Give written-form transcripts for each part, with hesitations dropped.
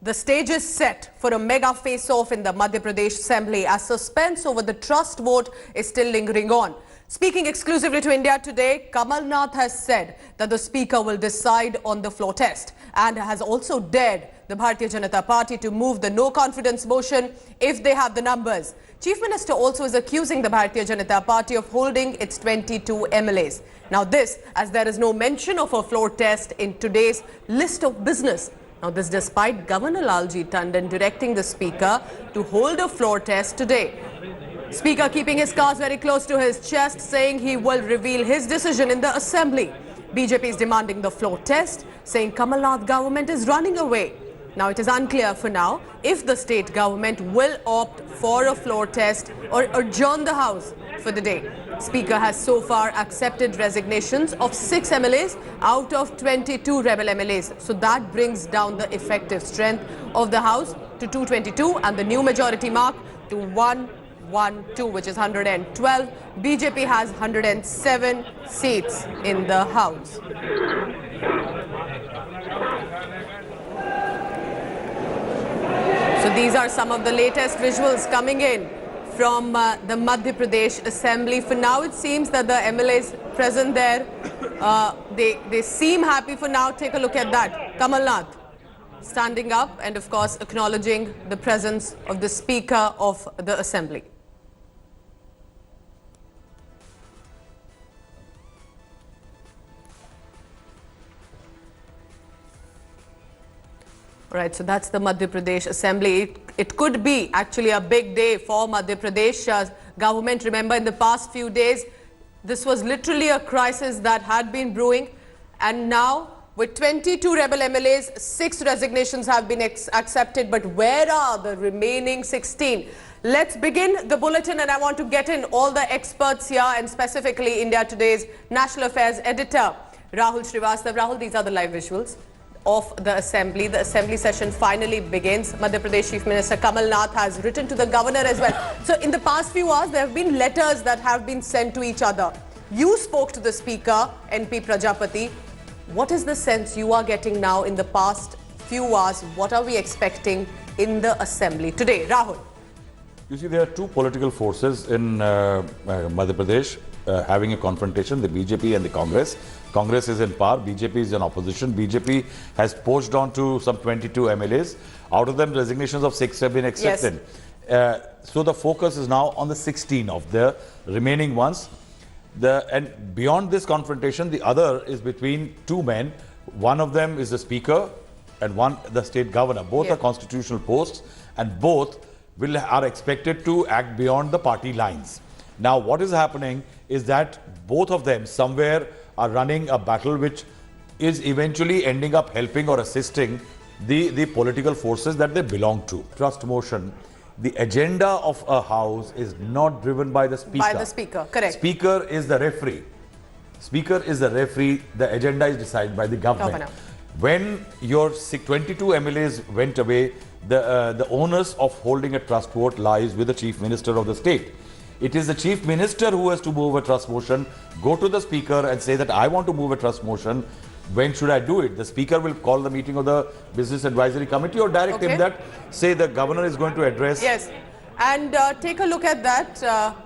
The stage is set for a mega face-off in the Madhya Pradesh Assembly as suspense over the trust vote is still lingering on. Speaking exclusively to India Today, Kamal Nath has said that the Speaker will decide on the floor test and has also dared the Bharatiya Janata Party to move the no confidence motion if they have the numbers. Chief Minister also is accusing the Bharatiya Janata Party of holding its 22 MLAs. Now this, as there is no mention of a floor test in today's list of business. Now this despite Governor Lalji Tandon directing the Speaker to hold a floor test today. Speaker keeping his cards very close to his chest, saying he will reveal his decision in the Assembly. BJP is demanding the floor test, saying Kamal Nath government is running away. Now it is unclear for now if the state government will opt for a floor test or adjourn the House for the day. Speaker has so far accepted resignations of 6 MLAs out of 22 rebel MLAs. So that brings down the effective strength of the House to 222 and the new majority mark to 112, which is 112. BJP has 107 seats in the House. So these are some of the latest visuals coming in from the Madhya Pradesh Assembly. For now, it seems that the MLAs present there, they seem happy for now. Take a look at that. Kamal Nath standing up and, of course, acknowledging the presence of the Speaker of the Assembly. Right, so that's the Madhya Pradesh Assembly. It could be actually a big day for Madhya Pradesh government. Remember, in the past few days, this was literally a crisis that had been brewing. And now, with 22 rebel MLAs, 6 resignations have been accepted. But where are the remaining 16? Let's begin the bulletin, and I want to get in all the experts here, and specifically India Today's National Affairs Editor, Rahul Srivastav. Rahul, these are the live visuals of the Assembly. The Assembly session finally begins. Madhya Pradesh Chief Minister Kamal Nath has written to the Governor as well. So in the past few hours, there have been letters that have been sent to each other. You spoke to the Speaker, NP Prajapati. What is the sense you are getting now in the past few hours? What are we expecting in the Assembly today? Rahul. You see, there are two political forces in Madhya Pradesh having a confrontation, the BJP and the Congress. Congress is in power, BJP is in opposition. BJP has poached on to some 22 MLAs. Out of them, resignations of 6 have been accepted. Yes. So the focus is now on the 16 of the remaining ones. And beyond this confrontation, the other is between two men. One of them is the Speaker and one the State Governor. Both are constitutional posts, and both are expected to act beyond the party lines. Now, what is happening is that both of them somewhere are running a battle which is eventually ending up helping or assisting the political forces that they belong to. Trust motion, the agenda of a house is not driven by the Speaker. By the Speaker, correct. Speaker is the referee. Speaker is the referee. The agenda is decided by the government. When your 22 MLAs went away, the onus of holding a trust vote lies with the Chief Minister of the state. It is the Chief Minister who has to move a trust motion, go to the Speaker and say that I want to move a trust motion. When should I do it? The Speaker will call the meeting of the Business Advisory Committee or direct him that, say the Governor is going to address. Yes, and take a look at that.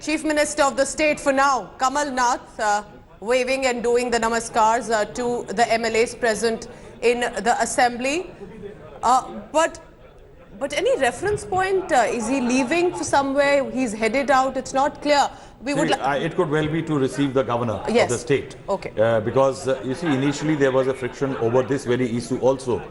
Chief Minister of the state for now, Kamal Nath, waving and doing the namaskars to the MLAs present in the Assembly. But any reference point? Is he leaving for somewhere? He's headed out. It's not clear. It could well be to receive the Governor of the state. Okay. Because you see, initially there was a friction over this very issue also.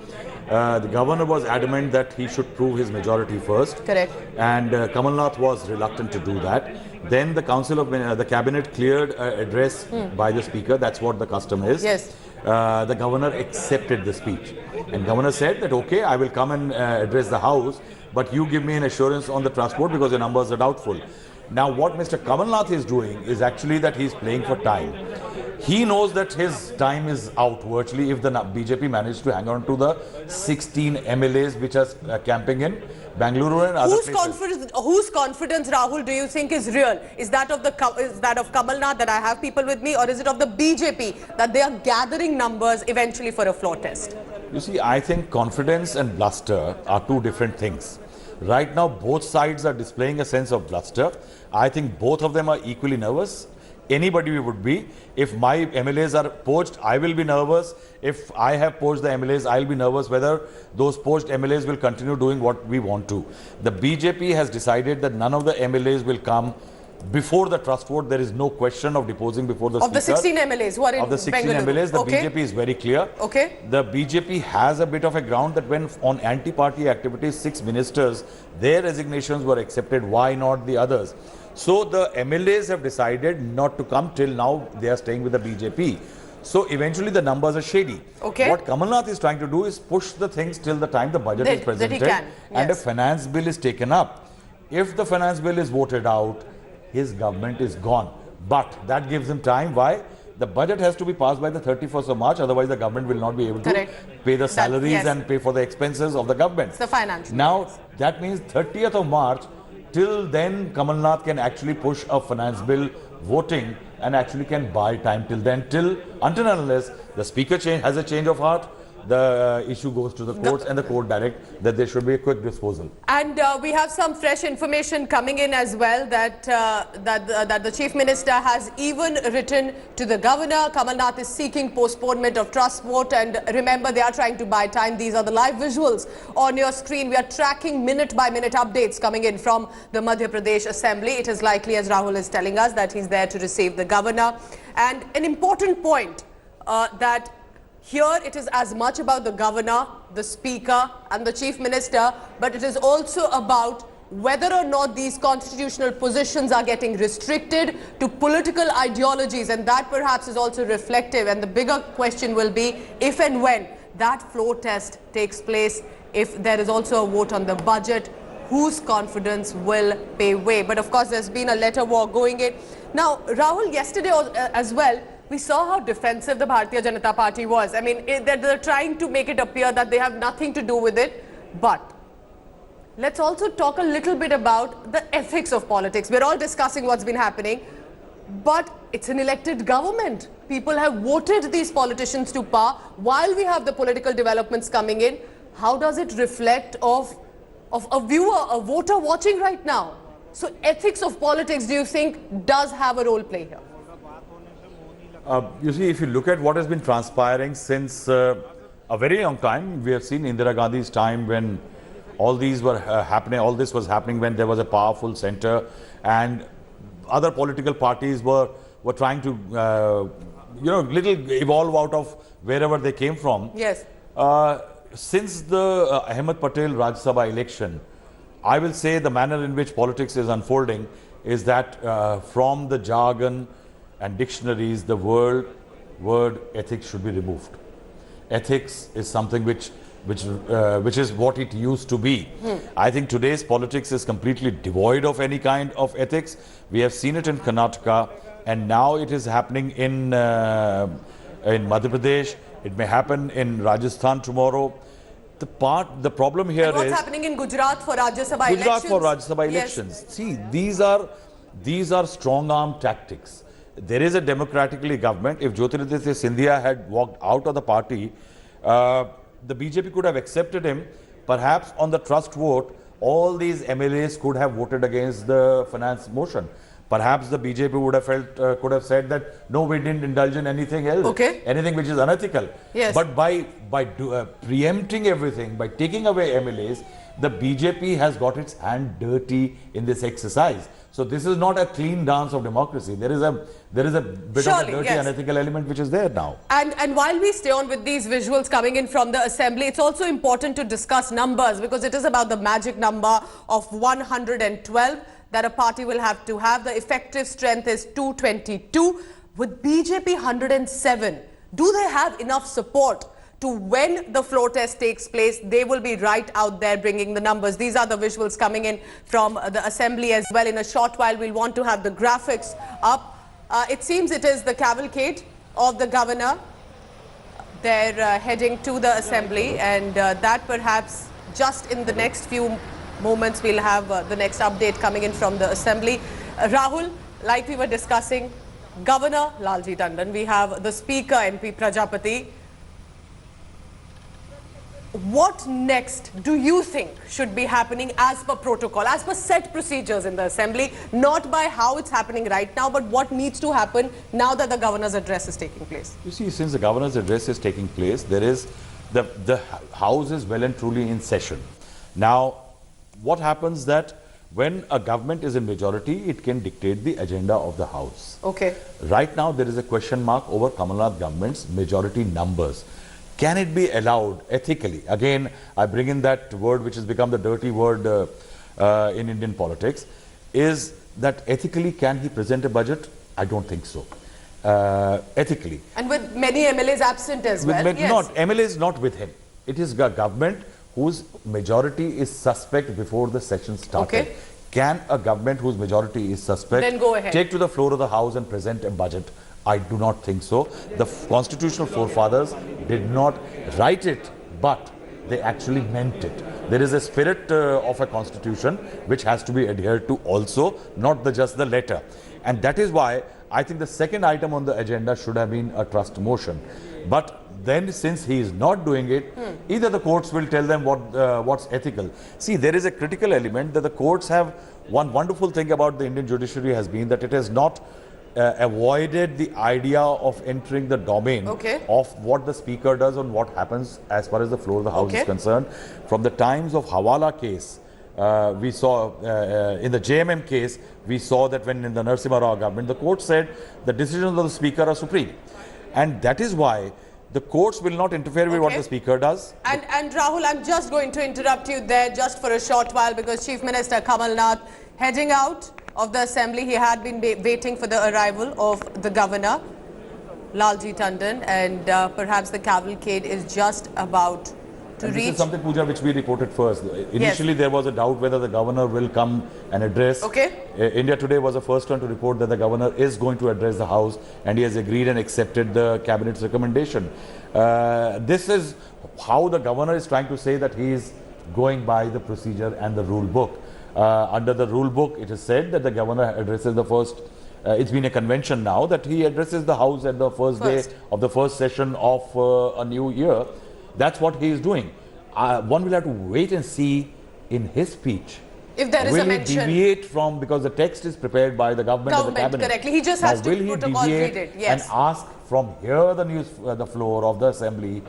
The Governor was adamant that he should prove his majority first. Correct. And Kamal Nath was reluctant to do that. Then the Council of the Cabinet cleared address by the Speaker. That's what the custom is. Yes. The Governor accepted the speech. And Governor said that, okay, I will come and address the House, but you give me an assurance on the trust vote because your numbers are doubtful. Now, what Mr. Kamal Nath is doing is actually that he's playing for time. He knows that his time is out virtually if the BJP managed to hang on to the 16 MLAs which are camping in Bengaluru and other places. Whose confidence, Rahul, do you think is real? Is that of Kamal Nath, that I have people with me, or is it of the BJP that they are gathering numbers eventually for a floor test? You see, I think confidence and bluster are two different things. Right now, both sides are displaying a sense of bluster. I think both of them are equally nervous. Anybody would be. If my MLAs are poached, I will be nervous. If I have poached the MLAs, I'll be nervous whether those poached MLAs will continue doing what we want to. The BJP has decided that none of the MLAs will come before the trust vote. There is no question of deposing before the Of speaker. the 16 MLAs who are in Of the 16 Bengaluru. MLAs, the Okay. BJP is very clear. Okay. The BJP has a bit of a ground that when on anti-party activities, 6 ministers, their resignations were accepted. Why not the others? So the MLAs have decided not to come till now. They are staying with the BJP. So eventually the numbers are shady. Okay. What Kamal Nath is trying to do is push the things till the time the budget That- is that he presented can, and a yes. finance bill is taken up. If the finance bill is voted out, his government is gone. But that gives him time. Why? The budget has to be passed by the 31st of March. Otherwise, the government will not be able to Correct. pay the salaries yes. and pay for the expenses of the government. It's the financial. Now, that means 30th of March. Till then, Kamal Nath can actually push a finance bill voting and actually can buy time till then. Until and unless the speaker has a change of heart, the issue goes to the courts and the court direct that there should be a quick disposal. And we have some fresh information coming in as well that that the Chief Minister has even written to the Governor. Kamal Nath is seeking postponement of trust vote, and remember, they are trying to buy time. These are the live visuals on your screen. We are tracking minute by minute updates coming in from the Madhya Pradesh Assembly. It is likely, as Rahul is telling us, that he's there to receive the Governor. And an important point that here it is as much about the Governor, the Speaker and the Chief Minister, but it is also about whether or not these constitutional positions are getting restricted to political ideologies, and that perhaps is also reflective. And the bigger question will be if and when that floor test takes place, if there is also a vote on the budget, whose confidence will pay way. But of course, there's been a letter war going in. Now, Rahul, yesterday as well, we saw how defensive the Bharatiya Janata Party was. I mean, they're trying to make it appear that they have nothing to do with it. But let's also talk a little bit about the ethics of politics. We're all discussing what's been happening, but it's an elected government. People have voted these politicians to power. While we have the political developments coming in, how does it reflect of a viewer, a voter watching right now? So ethics of politics, do you think, does have a role play here? You see, if you look at what has been transpiring since a very long time, we have seen Indira Gandhi's time when all these were happening, all this was happening when there was a powerful center and other political parties were trying to, little evolve out of wherever they came from. Yes. Since the Ahmed Patel Rajya Sabha election, I will say the manner in which politics is unfolding is that from the jargon and dictionaries, the word ethics should be removed. Ethics is something which is what it used to be. I think today's politics is completely devoid of any kind of ethics. We have seen it in Karnataka, and now it is happening in Madhya Pradesh. It may happen in Rajasthan tomorrow. The problem here And what's is happening in Gujarat for Rajya Sabha elections? Gujarat for Rajya Sabha Yes. elections. See, these are strong arm tactics. There is a democratically government. If Jyotiraditya Scindia had walked out of the party, the BJP could have accepted him. Perhaps on the trust vote, all these MLAs could have voted against the finance motion. Perhaps the BJP would have could have said that no, we didn't indulge in anything else, Okay. anything which is unethical. Yes. But by preempting everything, by taking away MLAs, the BJP has got its hand dirty in this exercise. So this is not a clean dance of democracy. There is a bit of a Surely, dirty, yes. unethical element which is there now. And while we stay on with these visuals coming in from the assembly, it's also important to discuss numbers, because it is about the magic number of 112 that a party will have to have. The effective strength is 222. With BJP 107, do they have enough support to when the floor test takes place? They will be right out there bringing the numbers. These are the visuals coming in from the assembly as well. In a short while, we'll want to have the graphics up. It seems it is the cavalcade of the governor. They're heading to the assembly, and that perhaps just in the next few moments we'll have the next update coming in from the assembly. Rahul, like we were discussing, Governor Lalji Tandon, we have the Speaker MP Prajapati. What next do you think should be happening as per protocol, as per set procedures in the assembly, not by how it's happening right now, but what needs to happen now that the governor's address is taking place? You see, since the governor's address is taking place, there is the house is well and truly in session. Now, what happens that when a government is in majority, it can dictate the agenda of the house. Okay. Right now, there is a question mark over Kamal Nath government's majority numbers. Can it be allowed ethically? Again, I bring in that word which has become the dirty word in Indian politics. Is that ethically, can he present a budget? I don't think so. Ethically. And with many MLAs absent as well. Yes. Not, MLAs not with him. It is a government whose majority is suspect before the session started. Okay. Can a government whose majority is suspect then go ahead, take to the floor of the house and present a budget? I do not think so. The constitutional forefathers did not write it, but they actually meant it. There is a spirit of a constitution which has to be adhered to also, not just the letter. And that is why I think the second item on the agenda should have been a trust motion. But then since he is not doing it, either the courts will tell them what's ethical. See, there is a critical element that the courts have. One wonderful thing about the Indian judiciary has been that it has not avoided the idea of entering the domain of what the speaker does and what happens as far as the floor of the house is concerned. From the times of Hawala case, we saw in the JMM case, we saw that when in the Narasimha Rao government, the court said the decisions of the speaker are supreme. And that is why the courts will not interfere with what the speaker does. And Rahul, I'm just going to interrupt you there just for a short while, because Chief Minister Kamal Nath heading out of the assembly. He had been waiting for the arrival of the governor, Lalji Tandon, and perhaps the cavalcade is just about to reach. This is something, Pooja, which we reported first. Initially, there was a doubt whether the governor will come and address. India Today was the first one to report that the governor is going to address the house, and he has agreed and accepted the cabinet's recommendation. This is how the governor is trying to say that he is going by the procedure and the rule book. Under the rule book, it is said that the governor addresses the first. It's been a convention now that he addresses the house at the first day of the first session of a new year. That's what he is doing. One will have to wait and see in his speech. If there is a mention. Will he deviate from, because the text is prepared by the government and the cabinet. Correctly. He just has to protocol read it. And ask from here the floor of the assembly,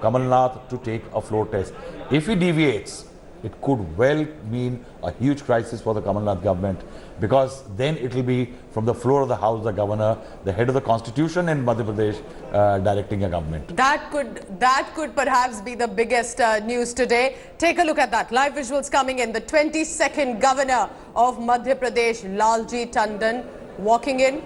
Kamal Nath to take a floor test. If he deviates, it could well mean a huge crisis for the Kamal Nath government, because then it will be from the floor of the house, the governor, the head of the constitution in Madhya Pradesh, directing a government. That could perhaps be the biggest news today. Take a look at that. Live visuals coming in. The 22nd governor of Madhya Pradesh, Lalji Tandon, walking in,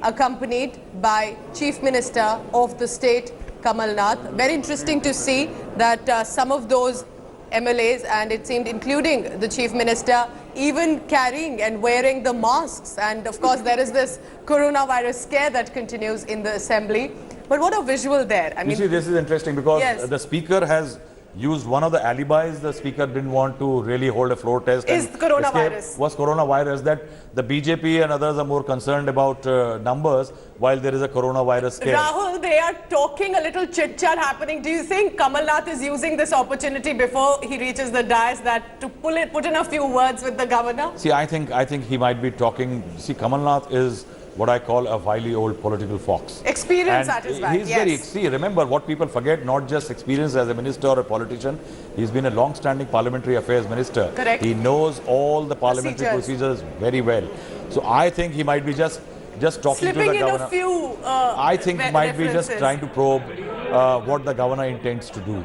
accompanied by Chief Minister of the state, Kamal Nath. Very interesting to see that some of those MLAs, and it seemed including the Chief Minister, even carrying and wearing the masks. And of course, there is this coronavirus scare that continues in the assembly. But what a visual there. I mean, you see, this is interesting because the speaker has used one of the alibis. The speaker didn't want to really hold a floor test. Is coronavirus. Was coronavirus, that the BJP and others are more concerned about numbers while there is a coronavirus scare. Rahul, they are talking, a little chit-chat happening. Do you think Kamal Nath is using this opportunity before he reaches the dais that to put in a few words with the governor? See, I think he might be talking. See, Kamal Nath is what I call a wily old political fox. Experience at his back, See, remember what people forget, not just experience as a minister or a politician. He's been a long-standing parliamentary affairs minister. Correct. He knows all the parliamentary procedures very well. So I think he might be just talking to the governor. Slipping in a few I think he might be just trying to probe what the governor intends to do.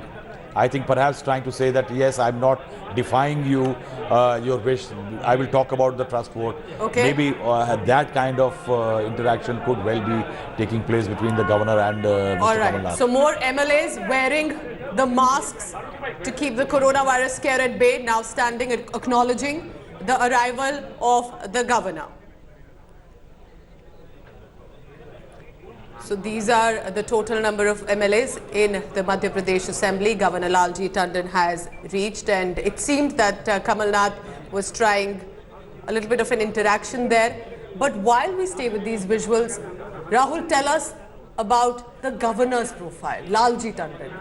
I think perhaps trying to say that, yes, I'm not defying you, your wish. I will talk about the trust vote. Maybe that kind of interaction could well be taking place between the governor and Mr. Kamal Nath. So more MLAs wearing the masks to keep the coronavirus scare at bay, now standing acknowledging the arrival of the governor. So these are the total number of MLAs in the Madhya Pradesh Assembly. Governor Lalji Tandon has reached, and it seemed that Kamal Nath was trying a little bit of an interaction there. But while we stay with these visuals, Rahul, tell us about the governor's profile, Lalji Tandon.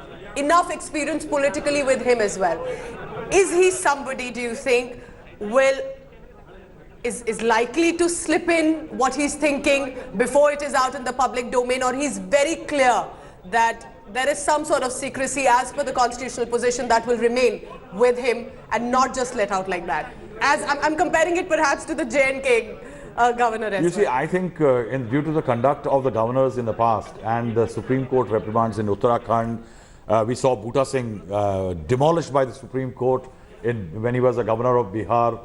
enough experience politically with him as well. Is he somebody, do you think, is likely to slip in what he's thinking before it is out in the public domain, or he's very clear that there is some sort of secrecy as per the constitutional position that will remain with him and not just let out like that? As I'm comparing it perhaps to the J&K governor as well. You see, I think due to the conduct of the governors in the past and the Supreme Court reprimands in Uttarakhand, we saw Bhuta Singh demolished by the Supreme Court when he was the governor of Bihar,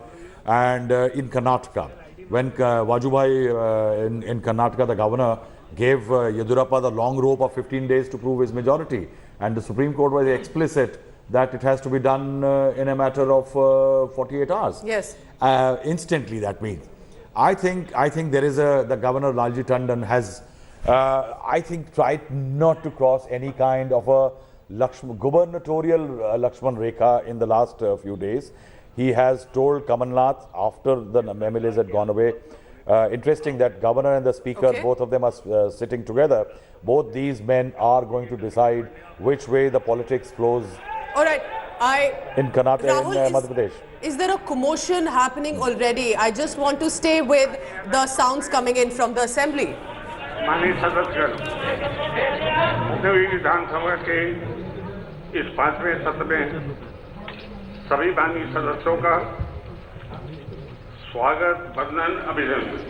and in Karnataka. When Vajubhai in Karnataka, the governor, gave Yedurappa the long rope of 15 days to prove his majority. And the Supreme Court was explicit that it has to be done in a matter of 48 hours. Yes. Instantly, that means. I think there is the Governor Lalji Tandon has, I think, tried not to cross any kind of a gubernatorial Lakshman Rekha in the last few days. He has told Kamal Nath after the MLAs had gone away. Interesting that governor and the speaker, both of them are sitting together. Both these men are going to decide which way the politics flows. All right. In Karnataka, Rahul, in Madhya Pradesh. Is there a commotion happening already? I just want to stay with the sounds coming in from the assembly. माननीय सदस्य, विधानसभा के इस 5वें सत्र में सभी माननीय सदस्यों का स्वागत, वंदन, अभिनंदन।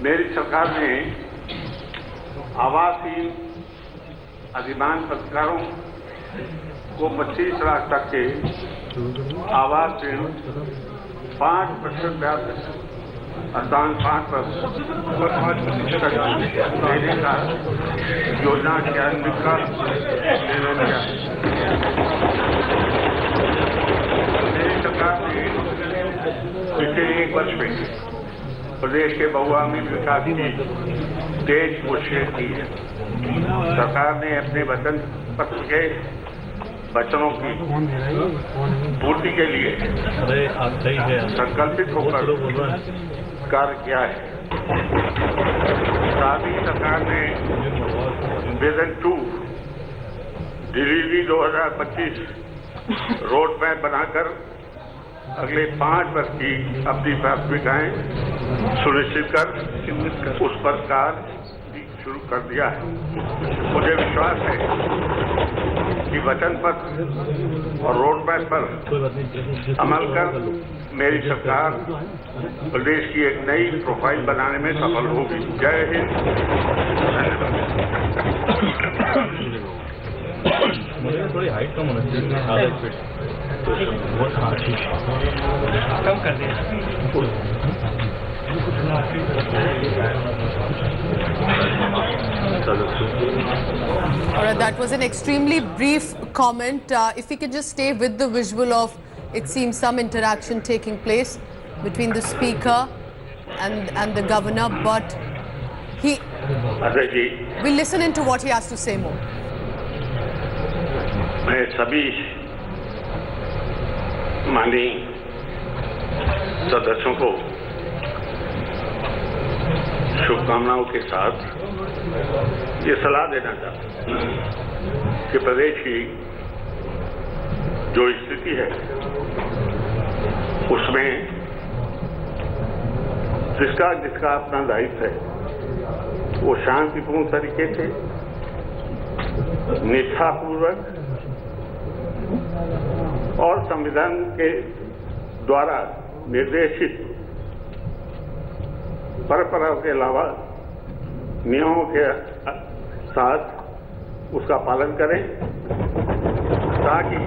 मेरी सरकार ने आवासीय अधिमान पत्रकारों को 25 लाख तक के आवास ऋण 5% ब्याज अनुदान 5% देने का योजना क्रियान्वित का निर्णय लिया। मेरी सरकार ने पिछले 1 वर्ष में प्रदेश के बहुआयामी विकास की तेज कोशिश की है। सरकार ने अपने वचन पत्र के वचनों की पूर्ति के लिए संकल्पित होकर कार्य किया है। साथ ही सरकार ने विजन 2 डिलीवरी 2025 रोड मैप बनाकर अगले 5 वर्ष की अपनी प्राथमिकताएं सुनिश्चित कर उस पर कार्य शुरू कर दिया है। मुझे विश्वास है कि वचन पत्र और रोड मैप पर अमल कर मेरी सरकार प्रदेश की एक नई प्रोफाइल बनाने में सफल होगी। जय हिंद। मुझे थोड़ी हाइट कम होना चाहिए, बहुत कम कर दिया। Alright, that was an extremely brief comment. If we could just stay with the visual of, it seems, some interaction taking place between the speaker and the governor, but we'll listen into what he has to say more. मैं सभी माननीय सदस्यों को शुभकामनाओं के साथ ये सलाह देना चाहता हूं कि प्रदेश की जो स्थिति है उसमें जिसका अपना दायित्व है वो शांतिपूर्ण तरीके से निष्ठापूर्वक और संविधान के द्वारा निर्देशित परंपराओं के अलावा नियमों के साथ उसका पालन करें ताकि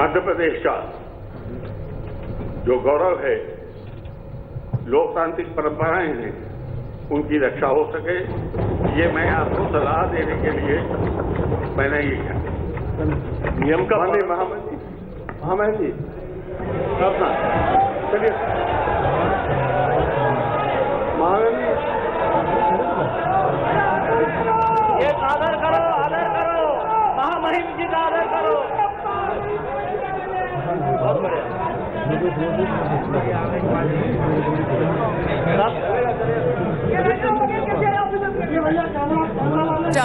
मध्य प्रदेश का जो गौरव है, लोकतांत्रिक परंपराएं हैं, उनकी रक्षा हो सके। ये मैं आपको सलाह देने के लिए मैंने ये किया। नियम का महामहिम जी चलिए ये आदर करो महामहिम जी का आदर करो।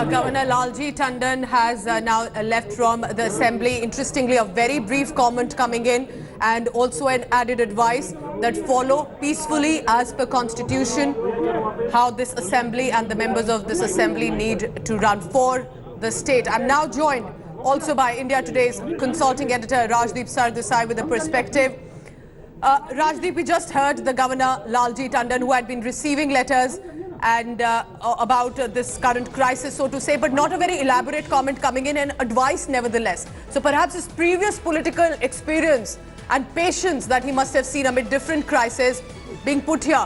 Governor Lalji Tandon has now left from the assembly. Interestingly, a very brief comment coming in and also an added advice that follow peacefully as per constitution how this assembly and the members of this assembly need to run for the state. I'm now joined also by India Today's consulting editor Rajdeep Sardesai with a perspective. Rajdeep, we just heard the Governor Lalji Tandon, who had been receiving letters and about this current crisis, so to say, but not a very elaborate comment coming in, and advice nevertheless. So perhaps his previous political experience and patience that he must have seen amid different crises being put here.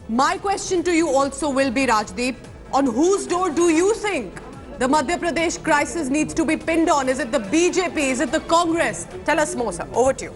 My question to you also will be, Rajdeep, on whose door do you think the Madhya Pradesh crisis needs to be pinned on? Is it the BJP? Is it the Congress? Tell us more, sir. Over to you.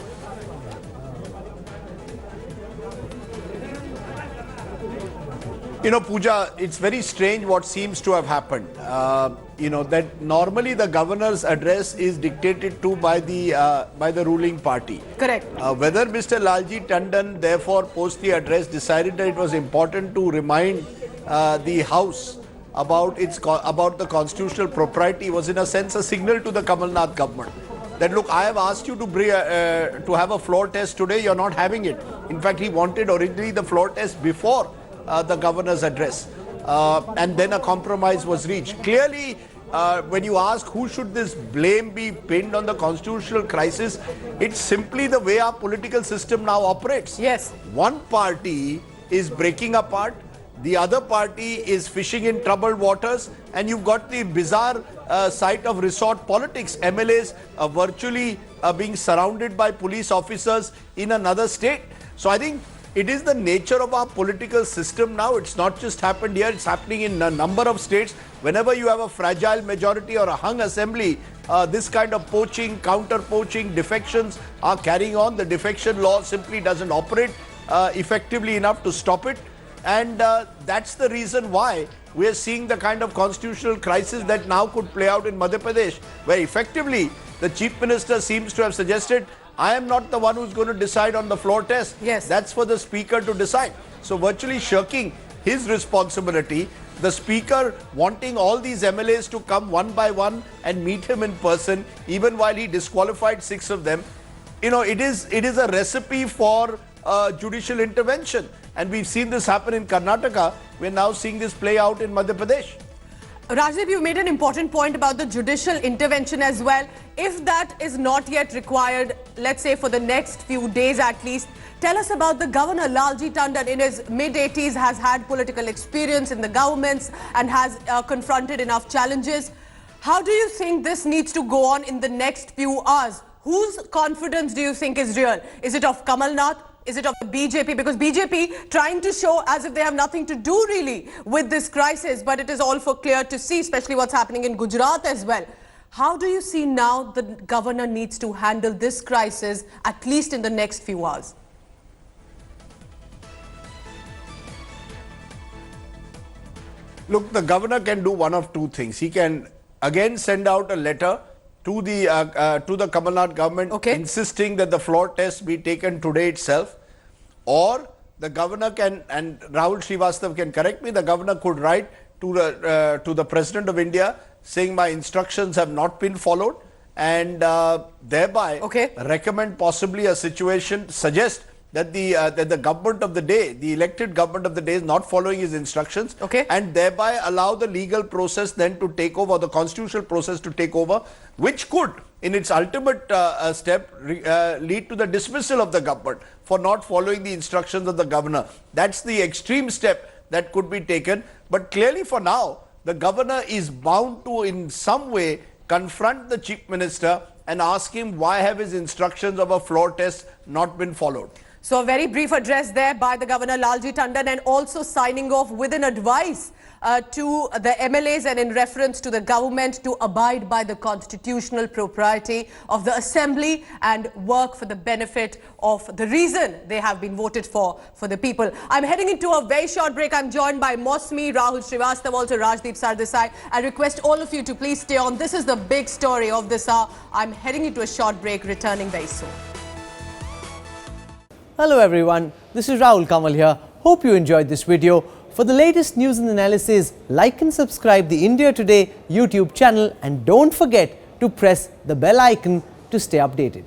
You know, Pooja, it's very strange what seems to have happened. That normally the governor's address is dictated to by the ruling party. Correct. Whether Mr. Lalji Tandon, therefore, post the address, decided that it was important to remind the House about the constitutional propriety was in a sense a signal to the Kamal Nath government. That look, I have asked you to have a floor test today, you're not having it. In fact, he wanted originally the floor test before the governor's address, and then a compromise was reached. Clearly, when you ask who should this blame be pinned on the constitutional crisis, it's simply the way our political system now operates. Yes. One party is breaking apart, the other party is fishing in troubled waters, and you've got the bizarre sight of resort politics. MLAs virtually being surrounded by police officers in another state. So I think it is the nature of our political system now. It's not just happened here, it's happening in a number of states. Whenever you have a fragile majority or a hung assembly, this kind of poaching, counter-poaching, defections are carrying on. The defection law simply doesn't operate effectively enough to stop it. And that's the reason why we are seeing the kind of constitutional crisis that now could play out in Madhya Pradesh, where effectively the Chief Minister seems to have suggested, I am not the one who's going to decide on the floor test. Yes. That's for the Speaker to decide. So virtually shirking his responsibility, the Speaker wanting all these MLAs to come one by one and meet him in person, even while he disqualified 6 of them. You know, it is a recipe for judicial intervention. And we've seen this happen in Karnataka. We're now seeing this play out in Madhya Pradesh. Rajdeep, you made an important point about the judicial intervention as well. If that is not yet required, let's say for the next few days at least, tell us about the Governor Lalji Tandon. In his mid-80s, has had political experience in the governments and has confronted enough challenges. How do you think this needs to go on in the next few hours? Whose confidence do you think is real? Is it of Kamal Nath? Is it of the BJP? Because BJP trying to show as if they have nothing to do really with this crisis, but it is all for clear to see, especially what's happening in Gujarat as well. How do you see now the governor needs to handle this crisis, at least in the next few hours? Look, the governor can do one of two things. He can again send out a letter to the Kamal Nath government, insisting that the floor test be taken today itself, or the governor can, and Rahul Srivastav can correct me, the governor could write to the President of India saying my instructions have not been followed, and thereby recommend possibly a situation, suggest that the government of the day, the elected government of the day, is not following his instructions, and thereby allow the legal process then to take over, the constitutional process to take over, which could, in its ultimate step, lead to the dismissal of the government for not following the instructions of the governor. That's the extreme step that could be taken. But clearly for now, the governor is bound to in some way confront the Chief Minister and ask him why have his instructions of a floor test not been followed. So a very brief address there by the Governor Lalji Tandon, and also signing off with an advice to the MLAs and in reference to the government to abide by the constitutional propriety of the assembly and work for the benefit of the reason they have been voted for the people. I'm heading into a very short break. I'm joined by Mosmi, Rahul Srivastav, also Rajdeep Sardesai. I request all of you to please stay on. This is the big story of this hour. I'm heading into a short break, returning very soon. Hello everyone, this is Rahul Kamal here. Hope you enjoyed this video. For the latest news and analysis, like and subscribe the India Today YouTube channel and don't forget to press the bell icon to stay updated.